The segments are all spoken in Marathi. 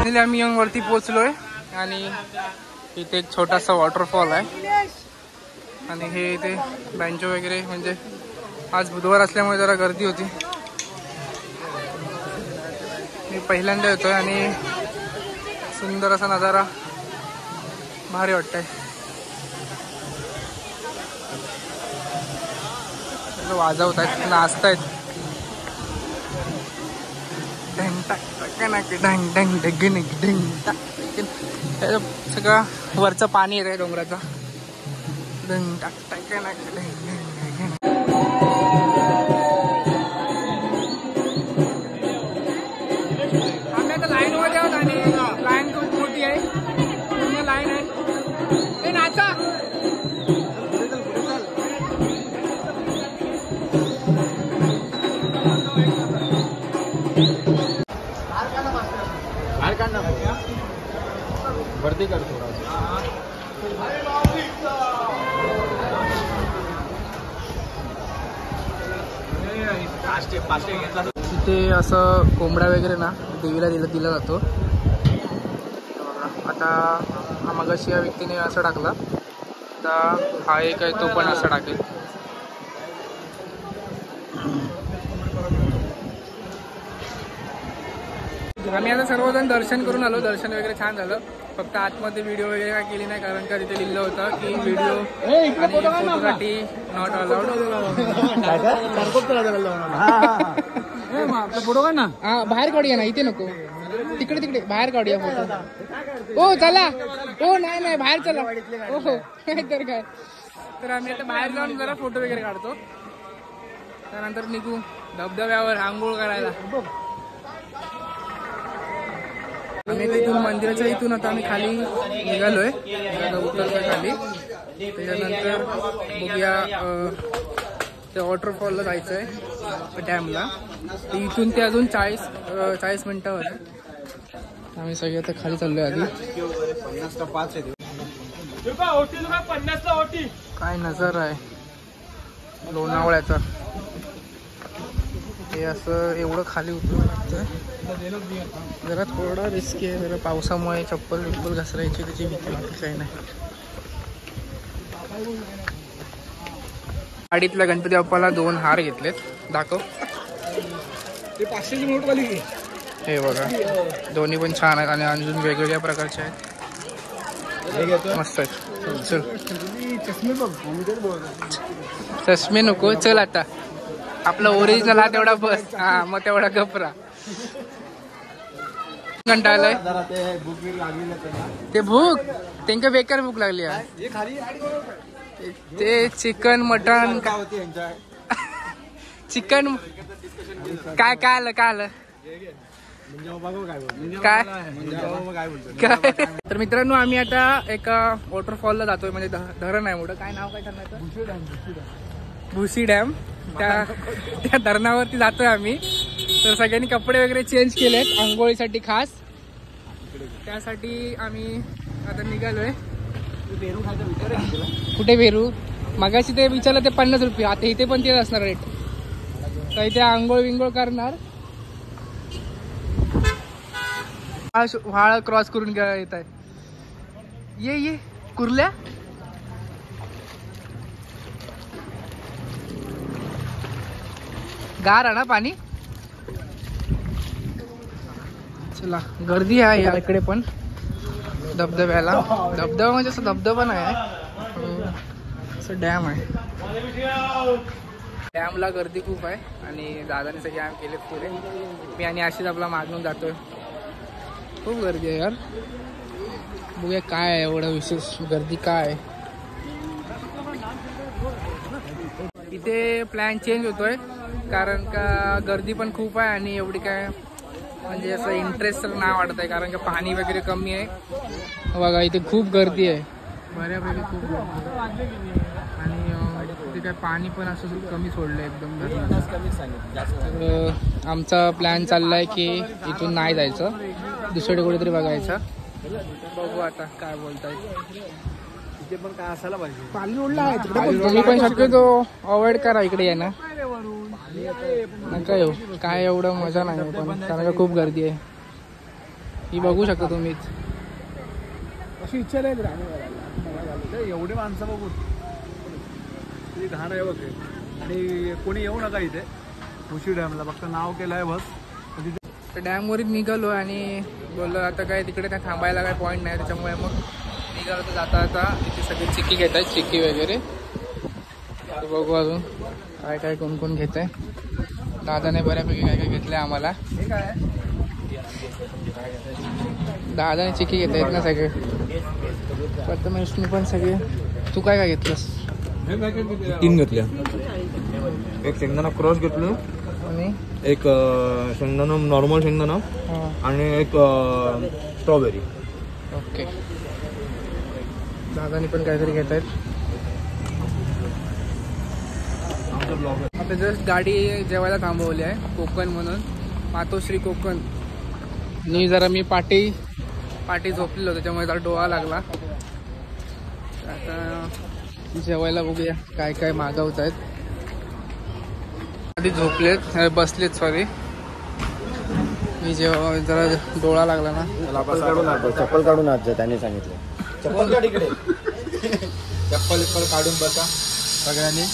फायनली आम्ही वरती पोहोचलोय आणि इथे एक छोटासा वॉटरफॉल आहे आणि हे इथे बेंच वगैरे, म्हणजे आज बुधवार असल्यामुळे जरा गर्दी होती. मी पहिल्यांदा येतोय आणि सुंदर असा नजारा, भारी वाटतंय. वाजवतायत, नाचतायत. सगळं वरचं पाणी येत आहे डोंगराचा. आम्ही आता लाईन मध्ये आहोत आणि लाईन खूप मोठी आहे, पूर्ण लाईन आहे. ते नाचा वरती कर थोडा. तिथे असं कोंबडा वगैरे ना देवीला दिला जातो. आता हा मगाशी या व्यक्तीने असं टाकला, आता हा एक आहे तो पण असं टाकेल. आम्ही आता सर्वजण दर्शन करून आलो. दर्शन वगैरे छान झालं. फक्त आतमध्ये व्हिडिओ वगैरे काय केली नाही, कारण का तिथे लिहिलं होतं की व्हिडिओ फोटोसाठी नॉट अलाउड. फोटो का ना, हा बाहेर काढूया ना, इथे नको, तिकडे तिकडे बाहेर काढूया फोटो. हो चला, हो नाही बाहेर चला. हो तर काय, तर आम्ही आता बाहेर जाऊन जरा फोटो वगैरे काढतो, त्यानंतर निघू धबधब्यावर आंघोळ करायला. आम्ही इथून मंदिराच्या इथून आता आम्ही खाली निघालोय, उतरतोय खाली. त्याच्यानंतर बघूया त्या वॉटरफॉलला जायचं आहे, डॅमला. इथून ते अजून 40 मिनिटावर आहे. आम्ही सगळे आता खाली चाललोय. आधी 50 काय नजारा आहे लोणावळ्याचा. हे असं एवढं खाली उतरून लागतं, जरा थोडा रिस्की आहे. जरा पावसामुळे चप्पल घसरायची त्याची भीती वाटते, काही नाही. गाडीतल्या गणपती बाप्पाला 2 हार घेतलेत, दाखव. ते 500ची नोट वाली. हे बघा, दोन्ही पण छान आहेत आणि अजून वेगवेगळ्या प्रकारचे आहेत, मस्त आहेत. चल चष्मे नको, चल आता आपलं ओरिजिनल हा तेवढा बस. हा मग तेवढा गपरा. घंटा आलाय ते भूक, त्यांना बेकार भूक लागली आहे. ते चिकन मटन चिकन काय आलं काय. तर मित्रांनो, आम्ही आता एका वॉटरफॉलला जातोय, म्हणजे धरण आहे मोठं. काय नाव काय ठरणार, भुसी डॅम. त्या धरणावरती जातोय आम्ही. तर सगळ्यांनी कपडे वगैरे चेंज केलेत आंघोळीसाठी खास. त्यासाठी आम्ही आता निघालोय. कुठे बेरू? मगाशी ते विचारलं ते 50 रुपये, आता इथे पण तेच असणार रेट. तर इथे आंघोळ विंघोळ करणार. व्हाळ क्रॉस करून येत आहे. ये कुर्ल्या. गार आहे ना पाणी. चला, गर्दी आहे या इकडे पण धबधब्याला. धबधबा म्हणजे असं धबधबा नाही आहे, असं डॅम आहे. डॅमला गर्दी खूप आहे आणि दादाने सगळे आम्ही केले पुरे. मी आणि आशिष आपला मागून जातोय. खूप गर्दी आहे यार. बघूया काय आहे एवढं विशेष गर्दी काय आहे. इथे प्लॅन चेंज होतोय कारण का गर्दी पण खूप आहे आणि एवढी काय म्हणजे असं इंटरेस्ट तर नाही वाटत आहे, कारण का पाणी वगैरे कमी आहे. बघा इथे खूप गर्दी आहे, बऱ्यापैकी खूप गर्दी आहे. आणि तिथे काय पाणी पण असं कमी सोडलं एकदम. आमचा प्लॅन चाललाय की इथून नाही जायचं, दुसरीकडे कुठेतरी बघायचं. बघू आता काय बोलताय. इथे पण काय असायला पाहिजे, पाणी रोडला आहे. तुम्ही पण शक्यतो अवॉइड करा इकडे या ना, नका येऊ. काय एवढं मजा नाही पण, कारण का खूप गर्दी आहे. ही बघू शकता तुम्हीच. अशी इच्छा नाही राहणार एवढे माणसं बघून. ती घाण आहे बघ. आणि कोणी येऊ नका इथे खुशी डॅमला, फक्त नाव केलं आहे बस. डॅमवरच निघालो आणि बोललो आता काय तिकडे काय थांबायला काय पॉईंट नाही, त्याच्यामुळे मग निघालो. तर जाता जाता तिथे सगळे चिक्की घेत आहेत, चिक्की वगैरे. तर बघू अजून काय काय कोण कोण घेत आहे. दादाने बऱ्यापैकी काय काय घेतलं आहे आम्हाला. दादाने चिक्की घेत आहेत ना सगळे. प्रथमेशने पण सगळे. तू काय काय घेतलंस? 3 घेतल्या. एक शेंगदाणा क्रॉस घेतलं आणि एक शेंगदाणा नॉर्मल शेंगदाणा आणि एक स्ट्रॉबेरी. ओके. दादाने पण काहीतरी घेत आहेत. आता जस्ट गाडी जेवायला थांबवली आहे कोकण म्हणून, मातोश्री कोकण. आणि जरा मी पाठी झोपलेलो त्याच्यामुळे जरा डोळा लागला. आता जेवायला बघूया काय काय मागवत आहेत. आधी झोपलेत, बसलेत सॉरी. मी जेव्हा जरा डोळा लागला ना. चप्पल काढून आज जा, त्याने सांगितलं. चप्पल काढ इकडे. चप्पल काढून बसा सगळ्यांनी.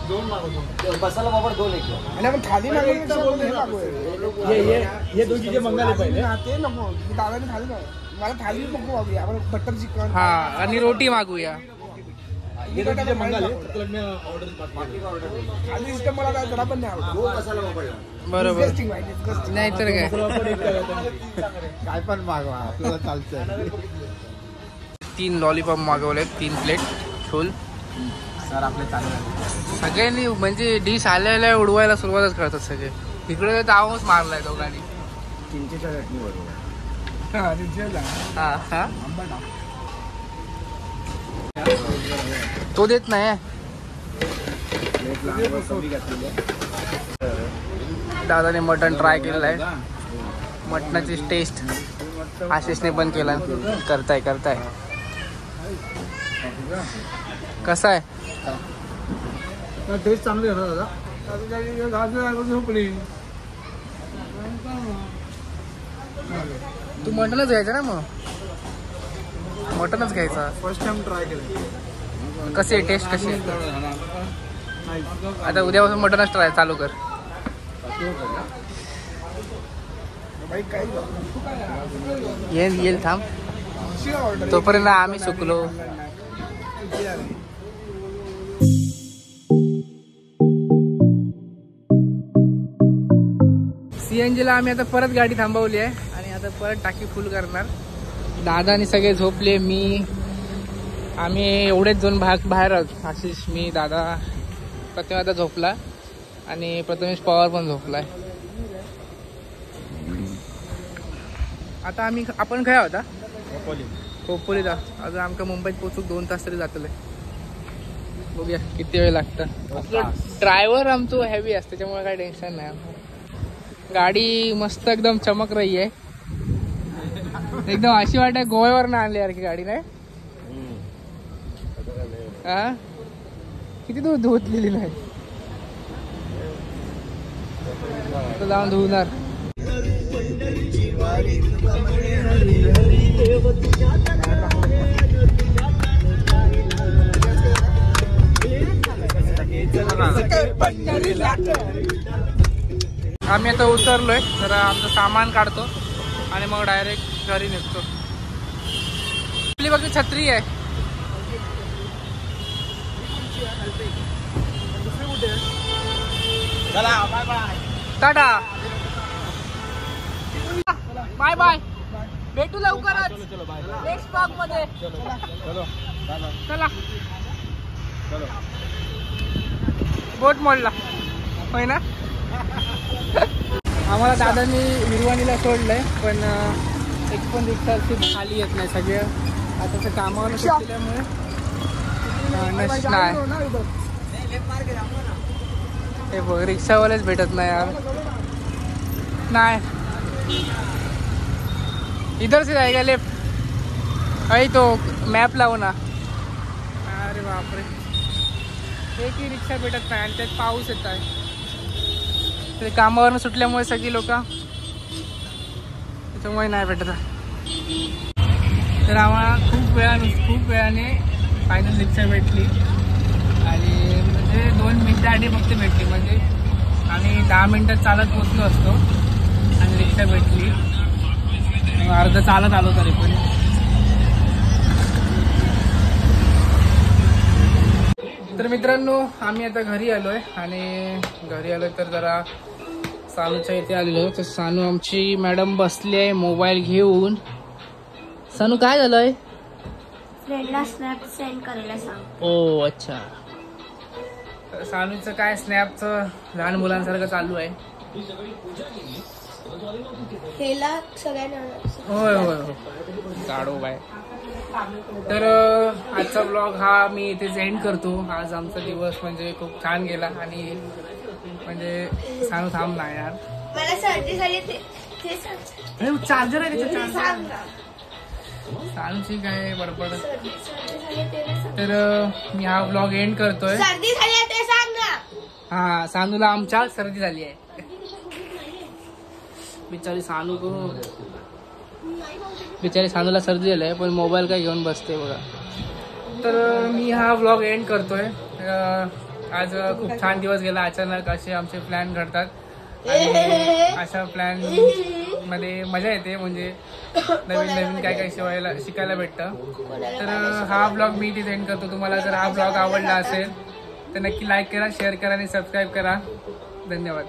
2 मागवतो. बसायला बाबा 2 एक. आणि आपण खाली हे दोघी जे मंगाले पहिले ते नको. दादाने थाली मला थाली नको मागूया, आपण बटर चिकन हा आणि रोटी मागूया. बरोबर. नाही तर काय पण मागवा, आपल्याला चालतंय. 3 लॉलीपॉप मागवलेत, 3 प्लेट फुल. सर आपले चालू आहे. सगळ्यांनी म्हणजे डिश आलेल्या उडवायला सुरुवातच करतात सगळे. इकडे तावच मारलाय दोघांनी. चिंचेच्या चटणी बरोबर. हा तो देत नाही. दादाने मटण ट्राय केलेलं आहे. मटणाची टेस्ट आशिषने पण केला. करताय कसं आहे? टेस्ट चांगली आहे ना दादा. झोपली. तू मटणच घ्यायचं ना, मग मटणच घ्यायचा. फर्स्ट टाइम ट्राय केलं. कशी आहे टेस्ट? कशी आहे? आता उद्यापासून मटणच ट्राय चालू कर. येईल थांब. तोपर्यंत आम्ही सुकलो. CNG ला आम्ही आता परत गाडी थांबवली आहे आणि आता परत टाकी फुल करणार. दादा आणि सगळे झोपले. आम्ही एवढेच 2 बाहेर आहोत. आशिष, मी, दादा. प्रथम आता झोपला आणि प्रथमेश पवार पण झोपलाय. आता आपण काय होता खोपोलीला. अजून आमका मुंबईत पोचूक 2 तास तरी जातले. बघूया किती वेळ लागतं. ड्रायव्हर आमचं हेवी असतं त्याच्यामुळे काही टेन्शन नाही. गाडी मस्त एकदम चमक रही आहे. एकदम अशी वाटत गोव्यावर ना आणली यारखी गाडी नाही. हा किती दूर धुतलेली नाही. आता जाऊन धुणार. आम्ही आता उतरलोय. जरा आमचं सामान काढतो आणि मग डायरेक्ट घरी निघतो. आपली बघ छत्री आहे. Tata bye bye. भेटू लवकरच नेक्स्ट ब्लॉग मध्ये. चला बोट मोडला होय ना. आम्हाला दादांनी विरवाणीला सोडलंय पण एक पण रिक्षा खाली येत नाही. सगळे आता ते कामावर सुटल्यामुळे नाही. हे बघ रिक्षावालेच भेटत नाही यार. नाही इधर से जाएगा लेफ्ट. अरे तो मॅप लावू ना. अरे बापरे. एक ही रिक्षा भेटत नाही आणि त्यात पाऊस येत आहे. ते कामावरनं सुटल्यामुळे सगळी लोक त्याच्यामुळे नाही भेटत. तर आम्हाला खूप वेळाने फायनल रिक्षा भेटली आणि म्हणजे 2 मिनिटाआधी फक्त भेटली. म्हणजे आम्ही 10 मिनिटात चालत पोचलो असतो आणि रिक्षा भेटली. अर्धा चालत आलो तरी पण. तर मित्रांनो आम्ही आता घरी आलोय आणि घरी आलोय तर जरा सानूच्या इथे आलेलो. तर सानू आमची मॅडम बसली आहे मोबाईल घेऊन. सानू काय झालंय? फ्रेंडला स्नॅप सेंड करायला सांग. ओ अच्छा. तर सानूचं काय स्नॅपचं लहान मुलांसारखं चालू आहे. हेला सगळ्यांना होय होय हो काढो बाय. तर आजचा ब्लॉग हा मी इथेच एंड करतो. आज आमचा दिवस म्हणजे खूप छान गेला आणि म्हणजे सानू थांब ना यार. मला सर्दी झाली ते सांग. चार्जर आहे त्याच्यात सांग ना. सानूची काय बडबड. सर्दी झाली ते सांग. तर मी हा ब्लॉग एंड करतोय. सर्दी झाली ते सांग ना. हा सानूला आमच्या सर्दी झाली आहे. बिचारी सानूला सर्दी झाली आहे पण मोबाईल काय घेऊन बसते बघा. तर मी हा व्लॉग एंड करतोय. आज खूप छान दिवस गेला. अचानक असे आमचे प्लॅन घडतात आणि अशा प्लॅन मध्ये मजा येते. म्हणजे नवीन काय शिकायला भेटतं. तर हा ब्लॉग मी इथे एंड करतो. तुम्हाला जर हा ब्लॉग आवडला असेल तर नक्की लाईक करा, शेअर करा आणि सबस्क्राईब करा. धन्यवाद.